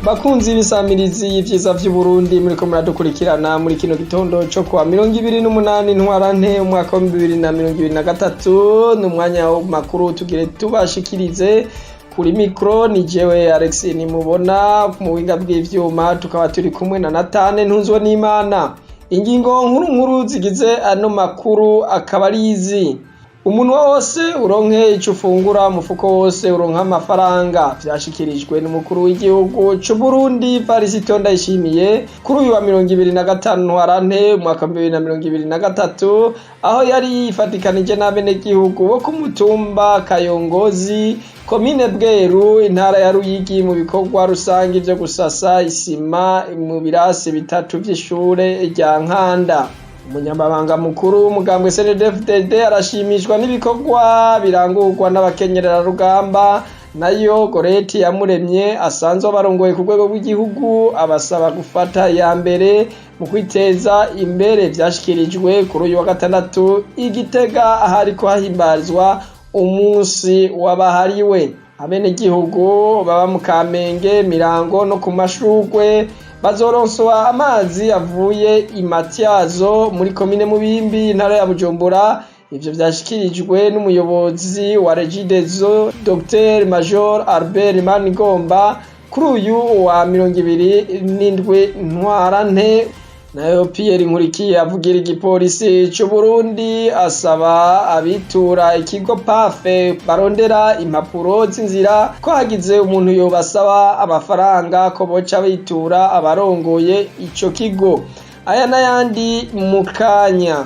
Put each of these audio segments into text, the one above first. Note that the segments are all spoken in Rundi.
Bakunzi b'isamirizi y'ivyiza vy'Uburundi muriko muradukurikirana muri kino gitondo co kwa 28 ntwarante umwaka wa 2023 n'umwanya wo makuru tugire tubashikirize kuri mikro ni jewe Alex nimubona mu buhinga bw'ivyuma tukaba turi kumwe na Natane Ntunzwe n'Imana. Ingingo nkuru zigize ano makuru akaba ari izi: umuntu wose uronke ico ufungura, umufuko wose uronka amafaranga. Vyashikirijwe n'umukuru w'igihugu c'u Burundi Varisito Ndayishimiye kuri uyu wa 25 ntwarante umwaka wa 2023 aho yari yifatikanije n'abenegihugu bo ku mutumba Kayongozi, komine Bweru, intara ya Ruyigi mu bikorwa rusangi vyo gusasa isima mu birasi bitatu vy'ishure rya Nkanda. Umunyamabanga mukuru w'umugambwe CNDD-FDD arashimishwa n'ibikorwa birangurwa n'abakenyerera rugamba nayo Goreti Yamuremye asanzwe barongoye ku rwego rw'igihugu abasaba gufata ya mbere mu kwiteza imbere. Vyashikirijwe kuri uyu wa gatandatu Igitega hariko hahimbarizwa umunsi wabahariwe. Abenegihugu baba mu Kamenge, Mirango no ku Mashurwe bazoronswa amazi avuye imatyazo muri komine Mubimbi intara ya Bujumbura. Ivyo vyashikirijwe n'umuyobozi wa Regideso Dr Major Albert Manigomba kuri uyu wa 27 ntwarante. Nayo Pierre Nkurikiye avugira igipolisi c'u Burundi asaba abitura ikigo PAFE barondera impapuro z'inzira ko hagize umuntu yobasaba amafaranga ko boca bitura abarongoye ico kigo. Aya n'ayandi mu kanya.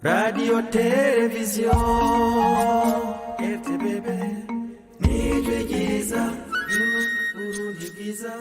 Radio Television RTBB nijwigiza Burundi bwiza.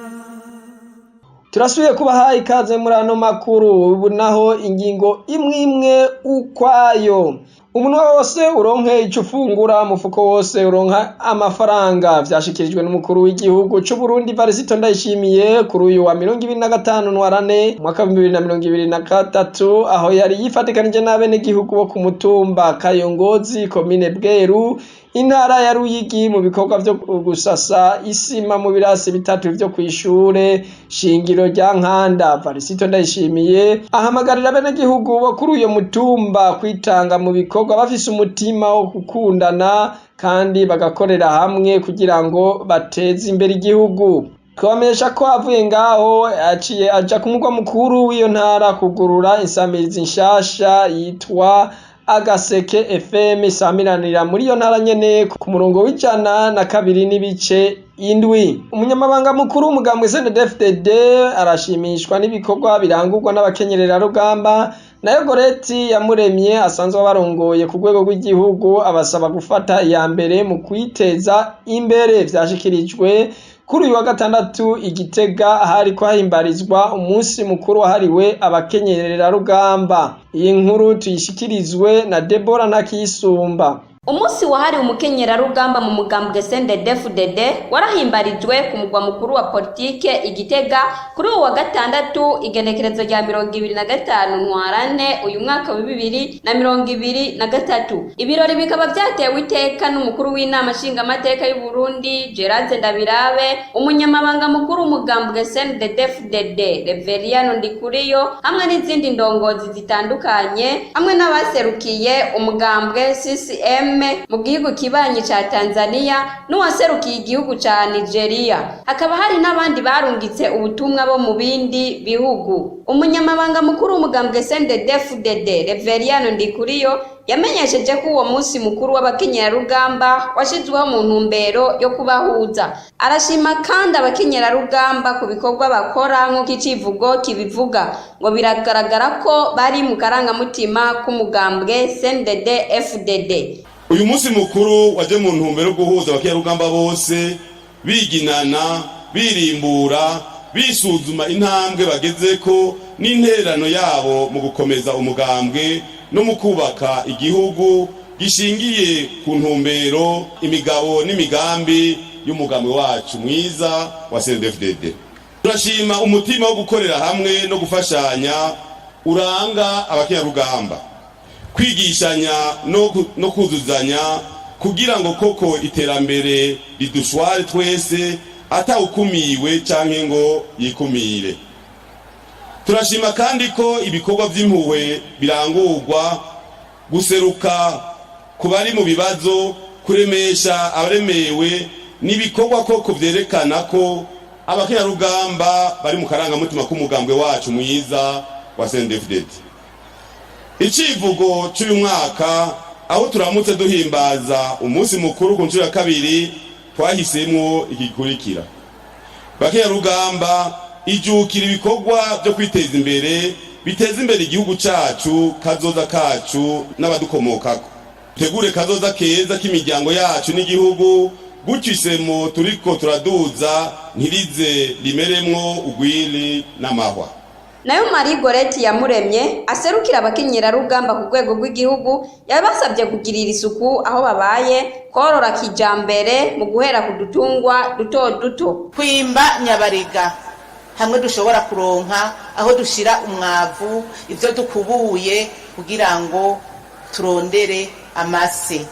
Turasubiye kubaha ikaze muri ano makuru. Ubu naho ingingo imwe ukwayo: umuntu wose uronke ico ufungura, umufuko wose uronka amafaranga. Vyashikirijwe n'umukuru w'igihugu c'u Burundi Varisito Ndayishimiye kuri uyu wa 25 ntwarante umwaka wa 2023 aho yari yifatikanije n'abenegihugu bo ku mutumba Kayongozi, komine Bweru, intara ya Ruyigi mu bikorwa vyo gusasa isima mu birasi bitatu vyo kw'ishure shingiro rya Nkanda. Varisito Ndayishimiye ahamagarira abenegihugu bo kuri uyo mutumba kwitanga mu bikorwa bafise umutima wo gukundana kandi bagakorera hamwe kugira ngo bateze imbere igihugu. Twamenyesha ko avuye ngaho aciye aja ku mugwa mukuru w'iyo ntara kugurura insamirizi nshasha yitwa Agaseke FM isamiranira muri iyo ntara nyene ku murongo w'102 n'ibice indwi. Umunyamabanga mukuru w'umugambwe CNDD-FDD arashimishwa n'ibikorwa birangurwa n'abakenyerera rugamba nayo Goreti Yamuremye asanzwe barongoye ku rwego rw'igihugu abasaba gufata ya mbere mu kwiteza imbere. Vyashikirijwe kuri uyu wa gatandatu Igitega hariko hahimbarizwa umunsi mukuru wahariwe abakenyerera rugamba. Iyi nkuru tuyishikirizwe na Deborah Ntakiyisumba. Umunsi wahariwe umukenyera rugamba mu mugambwe CNDD-FDD warahimbarijwe ku mugwa mukuru wa politike Igitega kuri uyu wa gatandatu igenekerezo rya 25 ntwarante uyu mwaka wa 2023. Ibirori bikaba vyatewe iteka n'umukuru w'inama nshingamateka y'u Burundi Gerard Ndabirabe, umunyamabanga mukuru w'umugambwe CNDD-FDD Reveriyano Ndikuriyo hamwe n'izindi ndongozi zitandukanye hamwe n'abaserukiye umugambwe CCM mu gihugu kibanyi ca Tanzania n'uwaserukiye igihugu ca Nigeria. Hakaba hari n'abandi barungitse ubutumwa bo mu bindi bihugu. Umunyamabanga mukuru w'umugambwe CNDD-FDD Reveriyano Ndikuriyo yamenyesheje ko uwo munsi mukuru w'abakenyerarugamba washizweho mu ntumbero yo kubahuza. Arashima kandi abakenyerarugamba ku bikorwa bakora nk'uko icivugo kibivuga ngo biragaragara ko bari mu karangamutima k'umugambwe CNDD-FDD. Uyu munsi mukuru waje mu ntumbero yo guhuza abakenyerarugamba bose biginana, birimbura, bisuzuma intambwe bagezeko n'intererano yabo mu gukomeza umugambwe no mu kubaka igihugu gishingiye ku ntumbero, imigabo n'imigambi y'umugambwe wacu mwiza wa CNDD-FDD. Turashima umutima wo gukorera hamwe no gufashanya uranga abakenyerarugamba, kwigishanya no kuzuzanya kugira ngo koko iterambere ridushware twese atawukumiwe canke ngo yikumire. Turashima kandi ko ibikorwa vy'impuhwe birangurwa, guseruka ku bari mu bibazo, kuremesha abaremewe, n'ibikorwa ko kuvyerekana ko abakenyarugamba bari mu karangamutima k'umugambwe wacu mwiza wa CNDD-FDD. Icivugo cy'uyu mwaka aho turamutse duhimbaza umunsi mukuru ku nshuro ya kabiri, twahisemwo igikurikira: bakenyarugamba ijukira ibikorwa byo kwiteza imbere, biteza imbere igihugu cacu, kazoza kacu n'abadukomokako. Tegure kazoza keza k'imiryango yacu n'igihugu, gutyo isemo turiko turaduza ntirize rimeremwo ugwiri n'amahwa. Nayo Marie Goreti Yamuremye aserukira abakenyerarugamba ku rwego rw'igihugu yabasabye kugirira isuku aho babaye, korora kijambere mu guhera ku dutungwa duto duto, kwimba nyabarega hamwe dushobora kuronka aho dushira umwavu, ivyo dukubuye kugira ngo turondere amase,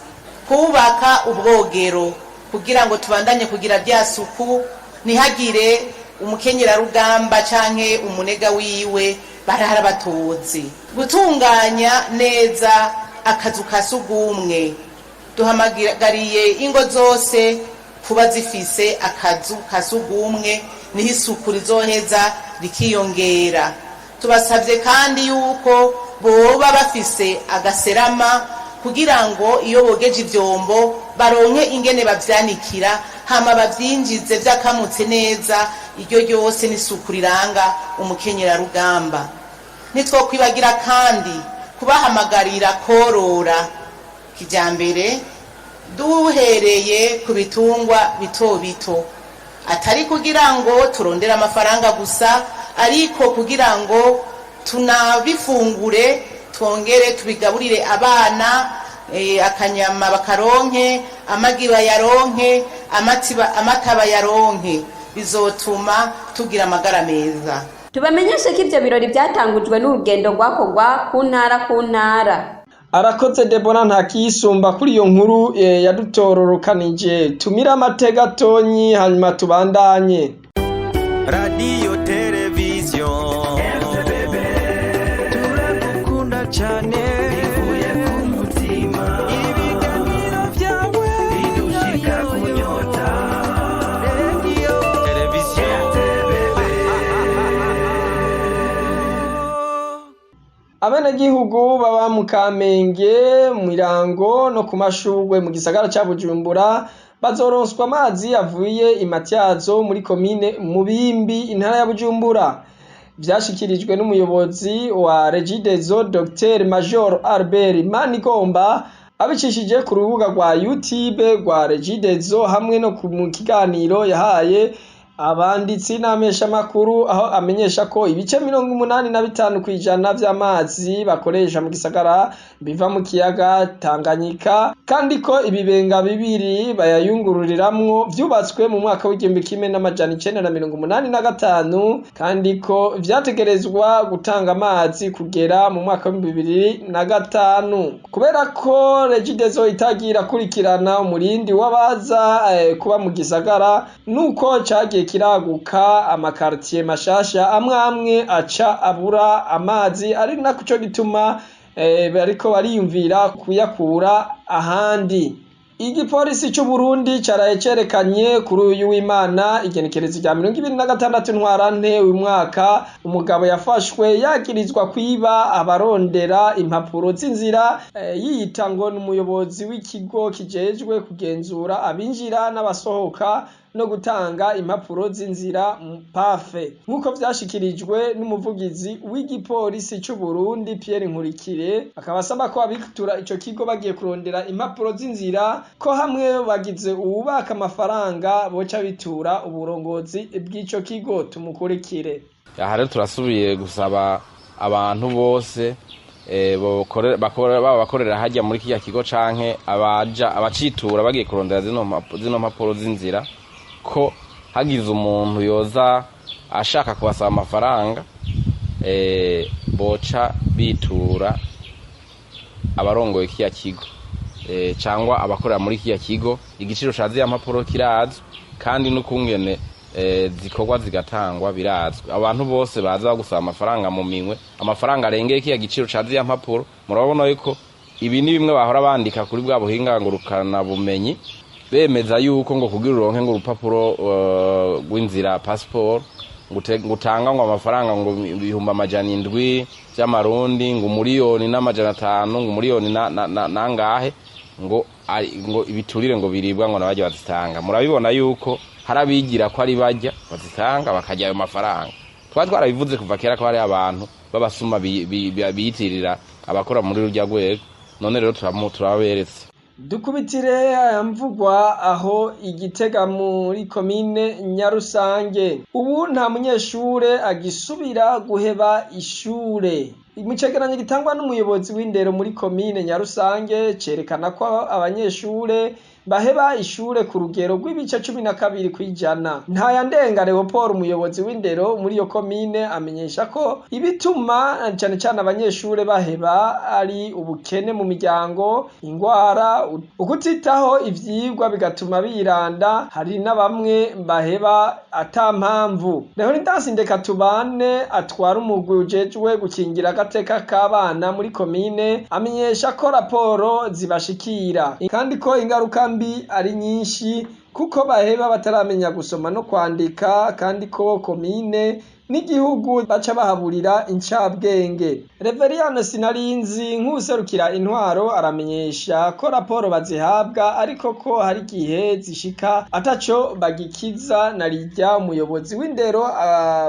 kubaka ubwogero kugira ngo tubandanye kugira bya suku, nihagire umukenyerarugamba canke umunega wiwe barara batoze, gutunganya neza akazu kasugumwe. Duhamagariye ingo zose kuba zifise akazu kasugumwe, niho isuku rizoheza rikiyongera. Tubasavye kandi yuko boba bafise agaserama kugira ngo iyo bogeje ivyombo baronke ingene bavyanikira, hama bavyinjize vyakamutse neza. Iryo ryose n'isuku riranga umukenyerarugamba. Ntitwokwibagira kandi kubahamagarira korora kijambere, duhereye ku bitungwa bito bito, atari kugira ngo turondere amafaranga gusa, ariko kugira ngo tunabifungure, twongere tubigaburire abana, akanyama bakaronke, amagi bayaronke, amata bayaronke, bizotuma tugira amagara meza. Tubamenyeshe ko ivyo birori byatangujwe n'urugendo rwakorwa ku ntara. Arakoze Debora Ntakiyisumba kuri iyo nkuru yadutororokanije. Tumira amateka tonyi hanyuma tubandanye. Radio televiziyo turagukunda cyane, bivuye ku mutima, ibiganiro byawe bidushika kunyota. Radio televiziyo Abenegihugu baba mu Kamenge, mu Irango no ku Mashurwe mu gisagara ca Bujumbura bazoronswa amazi avuye imatyazo muri komine Mubimbi, intara ya Bujumbura. Vyashikirijwe n'umuyobozi wa Regideso Dr Major Albert Manigomba abicishije ku rubuga rwa YouTube rwa Regideso hamwe no mu kiganiro yahaye abanditsi n'amesha makuru, aho amenyesha ko ibice 85% vy'amazi bakoresha mu gisagara biva mu kiyaga Tanganyika, kandi ko ibibenga bibiri bayayungururiramwo vyubatswe mu mwaka w'1985, kandi ko vyategerezwa gutanga amazi kugera mu mwaka w'2005. Kubera ko Regideso itagira kurikirana umurindi w'abaza kuba mu gisagara, nuko cagiye kiraguka amakartier mashasha amwe aca abura amazi, ari nako cyo gituma bariko bariyumvira kuyakura ahandi. Igipolisi cy'u Burundi caraye cerekanye kuri uyu w'Imana igenekerezo rya 2026 ntwarante uyu mwaka umugabo yafashwe yagirizwa kwiba abarondera impapuro z'inzira, yiyita ngo n'umuyobozi w'ikigo kijejwe kugenzura abinjira n'abasohoka no gutanga impapuro z'inzira pafe, nkuko vyashikirijwe n'umuvugizi w'igipolisi cy'u Burundi Pierre Nkurikire. Akaba asaba ko abitura ico kigo bagiye kurondera impapuro z'inzira ko hamwe bagize ububaka amafaranga boca bitura uburongozi bw'ico kigo. Tumukurikire. Aha turasubiye gusaba abantu bose bakorera hajya muri kiya kigo canke abacitura bagiye kurondera zino mpapuro z'inzira ko hagize umuntu yoza ashaka kubasaba amafaranga boca bitura abarongoye kiya kigo cyangwa abakorera muri kiya kigo. Igiciro ca ziya mpapuro kirazwi kandi n'ukungene zikorwa zigatangwa birazwi abantu bose baza gusaba amafaranga mu minwe amafaranga arengeye kiya giciro ca ziriya mpapuro murabona yuko ibi ni bimwe bahora bandika kuri bwa buhinga ngurukana bumenyi bemeza yuko ngo kugira uronke ngo urupapuro rw'inzira passport ngutanga ngo amafaranga ngo 700 by'amarundi ngo miliyoni n'500 ngo miliyoni nangahe ngo ibiturire ngo biribwa ngo nabaje bazitanga murabibona yuko harabigira ko ari bajya bazitanga bakajya ayo mafaranga twarabivuze kuva kera ko hari abantu babasuma biyitirira abakora muri rujya gwego none rero turaberetse dukubitire mvugwa aho Igitega muri komine Nyarusange ubu nta munyeshure agisubira guheba ishure Imicegeranyo gitangwa n'umuyobozi w'indero muri komine Nyarusange cerekana ko abanyeshure baheba ishure ku rugero rw'ibice 12 kwijana. Ntaya ndenga Leopold umuyobozi w'indero muri yo komine amenyesha ko ibituma cyane cyane abanyeshure baheba ari ubukene mu miryango, ingwara, ukutitaho ivyigwa bigatuma biranda, hari na bamwe baheba atampamvu. Leho Ndansi ndeka tubane atwara umugwi ujejwe gukingira agateka k'abana muri komine amenyesha ko raporo zibashikira kandi ko ingaruka mbi ari nyinshi kuko baheba bataramenya gusoma no kwandika kandi ko komine n'igihugu baca bahaburira incabwenge. Reveriyano Sinarinzi nk'userukira intwaro aramenyesha ko raporo bazihabwa ariko ko hari gihe zishika ataco bagikiza narijya umuyobozi w'indero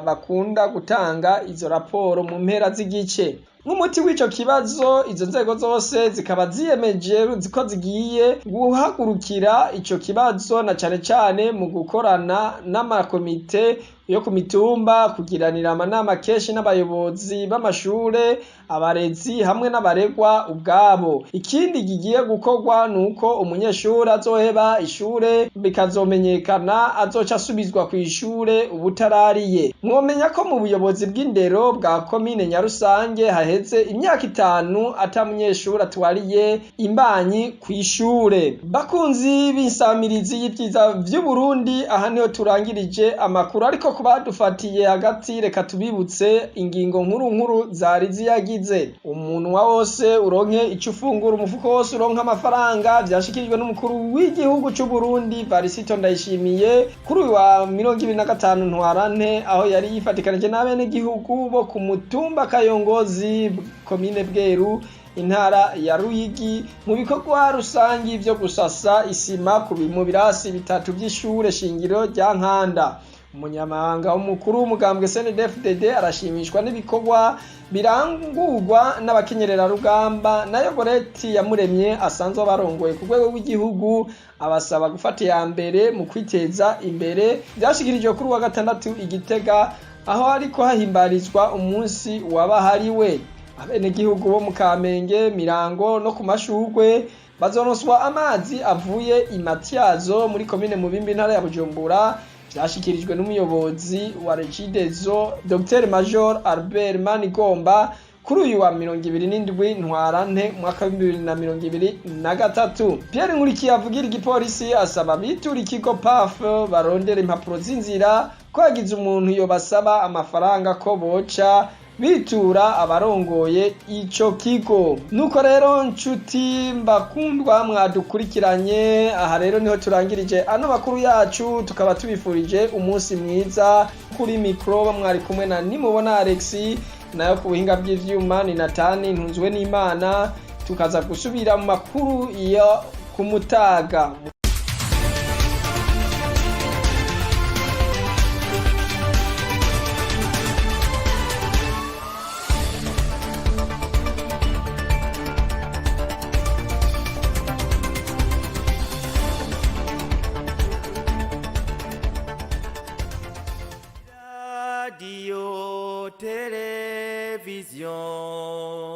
bakunda gutanga izo raporo mu mpera z'igice. Nk'umuti w'ico kibazo izo nzego zose zikaba ziyemeje ziko zigiye guhagurukira ico kibazo na cane cane mu gukorana n'amakomite yo ku mitumba kugiranira amanama kenshi n'abayobozi b'amashure abarezi hamwe n'abaregwa ubwabo. Ikindi gigiye gukorwa nuko umunyeshuri azoheba ishure bikazomenyekana azoca asubizwa ku ishure ubutarariye. Mwomenya ko mu buyobozi bw'indero bwa komine Nyarusange haheze imyaka 5 ata munyeshuri atwariye imbanyi ku ishure. Bakunzi b'insamirizi y'ivyiza vy'u Burundi aha niho turangirije amakuru ariko kubadufatiye hagati reka tubibutse ingingo nkuru zari ziyagize. Umunwa wose uronke ico ufungura umufuko wose uronka amafaranga vyashikirijwe n'umukuru w'igihugu c'u Burundi Varisito Ndayishimiye kuri wa 25 ntwarante aho yari yifatikanije n'abene gihugu bo ku mutumba Kayongozi komine Bweru intara ya Ruyigi mu bikorwa rusangi vyo gusasa isima ku birasi bitatu by'ishure shingiro rya Nkanda. Umunyamabanga w'umukuru w'umugambwe CNDD-FDD arashimishwa n'ibikorwa birangurwa n'abakenyerera rugamba nayo Goreti Yamuremye asanzwe barongoye ku rwego rw'igihugu abasaba gufata ya mbere mu kwiteza imbere. Byashikirijwe kuri wa 6 Igitega aho ariko hahimbarizwa umunsi wabahariwe. Abene gihugu bo mu Kamenge, Mirango no ku Mashurwe bazoronswa amazi avuye imatyazo muri komine Mubimbi ntara ya Bujumbura. Vyashikirijwe n'umuyobozi wa Regideso Dr Major Albert Manigomba kuri uyu wa 27 ntwarante mwaka wa 2023. Pierre Nkurikiye avugira igipolisi asaba bitura ikigo PAF barondera impapuro z'inzira ko yagize umuntu yo basaba amafaranga ko boca bitura abarongoye ico kigo. Nuko rero nshuti mbakundwa mwadukurikiranye aha rero niho turangirije ano makuru yacu tukaba tubifurije umunsi mwiza. Kuri mikro mwari kumwe na Nimubona Alexis nayo ku buhinga bw'ivyuma ni Natani Ntunzwe n'Imana tukaza gusubira mu makuru ya kumutaga.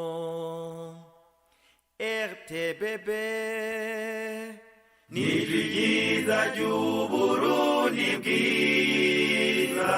Télévision RTBB nibyiza by'Uburundi bwiza.